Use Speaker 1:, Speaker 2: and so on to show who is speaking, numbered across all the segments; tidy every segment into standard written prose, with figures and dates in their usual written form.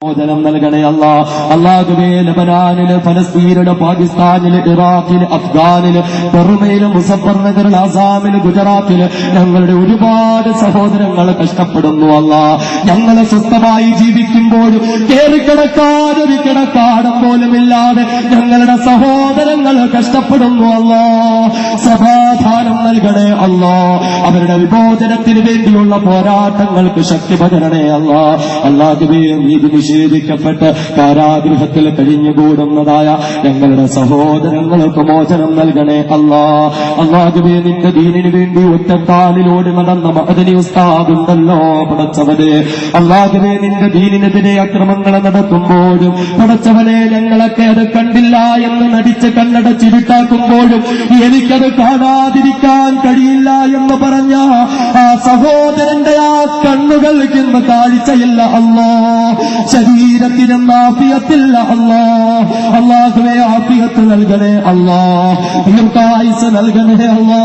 Speaker 1: മോചനം നൽകണേ അല്ലാ. അല്ലാഹുവേ, ലബനാനില്, ഫലസ്തീനില്, പാകിസ്ഥാനില്, ഇറാഖില്, അഫ്ഗാനില്, ബർമയില്, മുസഫർ നഗറിൽ, ആസാമില്, ഗുജറാത്തില് ഞങ്ങളുടെ ഒരുപാട് സഹോദരങ്ങൾ കഷ്ടപ്പെടുന്നു അല്ലാ. ഞങ്ങളെ സ്വസ്ഥമായി ജീവിക്കുമ്പോഴും കേറിക്കിടക്കാനൊരു കിടക്കാടം പോലുമില്ലാതെ ഞങ്ങളുടെ സഹോദരങ്ങൾ കഷ്ടപ്പെടുന്നു അല്ലാ. സമാധാനം നൽകണേ അല്ലാ. അവരുടെ വിമോചനത്തിന് വേണ്ടിയുള്ള പോരാട്ടങ്ങൾക്ക് ശക്തി പകരണേ അല്ലാ. അല്ലാഹുവേ, നീതി നിഷേധിക്കപ്പെട്ട് കാരാഗൃഹത്തിൽ കഴിഞ്ഞുകൂടുന്നതായ ഞങ്ങളുടെ സഹോദരങ്ങൾക്ക് മോചനം നൽകണേ അല്ലാ. അല്ലാഹുവേ, നിന്റെ ദീനിനു വേണ്ടി ഒറ്റക്കാലിലൂടെ നടന്ന മഅദനി ഉസ്താദുണ്ടല്ലോ പടച്ചവനെ. അല്ലാഹുവേ, നിന്റെ ദീനിനെതിരെ അക്രമങ്ങൾ നടത്തുമ്പോഴും പടച്ചവനെ ഞങ്ങളൊക്കെ അത് കണ്ടില്ല എന്ന് നടിച്ച് കണ്ണടച്ചിരുട്ടാക്കുമ്പോഴും എനിക്കത് കാണാതിരിക്കാൻ കഴിയില്ല എന്ന് പറഞ്ഞ ആ സഹോദരന്റെ ആ കണ്ണുകൾക്ക് ഇന്ന് കാഴ്ചയില്ല അല്ലാ. ശരീരത്തിന് ആഫിയത്തില്ല അല്ലാ. അല്ലാഹുവേ, ആഫിയത്ത് നൽകണേ അല്ലാ. ദീർഘായുസ് നൽകണേ അല്ലാ.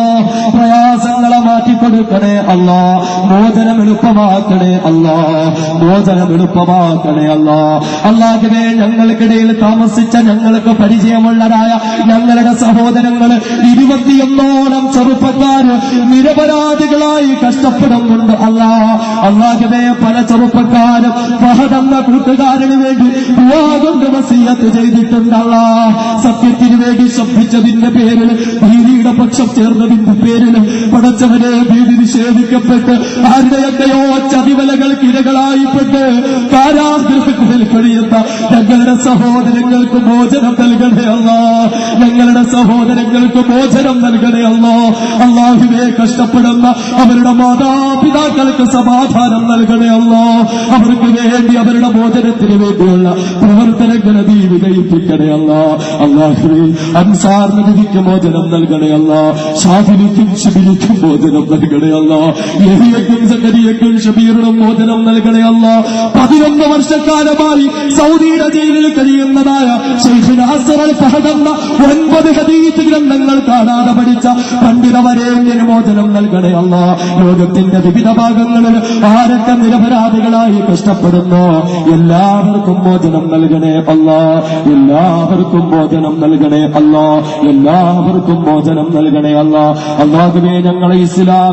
Speaker 1: പ്രയാസങ്ങളെ മാറ്റിക്കൊടുക്കണേ അല്ലാ. മോചനം എളുപ്പമാക്കണേ അല്ലാ. മോചനം എളുപ്പമാക്കണേ അല്ലാ. അല്ലാഹുവേ, ഞങ്ങൾക്കിടയിൽ താമസിച്ച ഞങ്ങൾക്ക് പരിചയമുള്ളതായ ഞങ്ങളുടെ സഹോദരങ്ങൾ 21 ചെറുപ്പക്കാര് നിരപരാധികളായി കഷ്ടപ്പെടുന്നുണ്ട് അല്ലാ. അല്ലാഹുവേ, പല ചെറുപ്പക്കാരും ഫഹദെന്ന കൂട്ടുകാരന് വേണ്ടി ദുആ കൊണ്ട് വസിയത്ത് ചെയ്തിട്ടുണ്ടല്ല. സത്യത്തിന് വേണ്ടി ശബ്ദിച്ചതിന്റെ പേരിൽ, ഭീതിയുടെ പക്ഷം ചേർന്നതിന്റെ പേരിൽ പടച്ചവനെ ഭീതി നിഷേധിക്കപ്പെട്ട് ആരുടെയൊക്കെയോ ചതിവലകൾക്ക് ഇരകളായിപ്പെട്ട് കാരാഗൃഹങ്ങളിൽ കഴിയുന്ന ഞങ്ങളുടെ സഹോദരങ്ങൾക്ക് മോചനം നൽകണേ അല്ലാ. ഞങ്ങളുടെ സഹോദരങ്ങൾക്ക് മോചനം നൽകണേ അല്ലാ. അല്ലാഹുവേ, കഷ്ടപ്പെടുന്ന അവരുടെ മാതാപിതാക്കൾക്ക് സമാധാനം നൽകണേ അല്ലാ. അവർക്ക് വേണ്ടി അവരുടെ മോചനത്തിന് വേണ്ടിയുള്ള പ്രവർത്തനങ്ങളെ നീ വിജയിപ്പിക്കണേ അല്ലാ. അല്ലാഹുവേ, അൻസാർ നബിക്ക് മോചനം നൽകണേ അല്ലാ. ഷാഫിലിക്കും ഷബീലിക്കും മോചനം നൽകണേ അല്ലാ. യഹിയക്കും സക്കരിയക്കും ഷബീറിനും മോചനം നൽകണേ അല്ലാ. 11 വർഷക്കാലമായി സൗദിയുടെ ജയിലിൽ കഴിയുന്നതായ ശൈഖ് നാസർ അൽ ഫഹദ് എന്ന 9 ഹദീസ് ഗ്രന്ഥങ്ങൾ കാണാതെ പഠിച്ച പണ്ഡിതവരേണ്യന് മോചനം നൽകണേ അല്ലാ. ലോകത്തിന്റെ വിവിധ ഭാഗങ്ങളിൽ ആരൊക്കെ നിരപരാധികളായി കഷ്ടപ്പെടുന്നു എല്ലാവർക്കും മോചനം നൽകണേ അല്ലാ. എല്ലാവർക്കും മോചനം നൽകണേ അല്ലാ. എല്ലാവർക്കും മോചനം നൽകണേ അല്ലാ. അല്ലാഹുവേ, ഞങ്ങളെ ഇസ്ലാം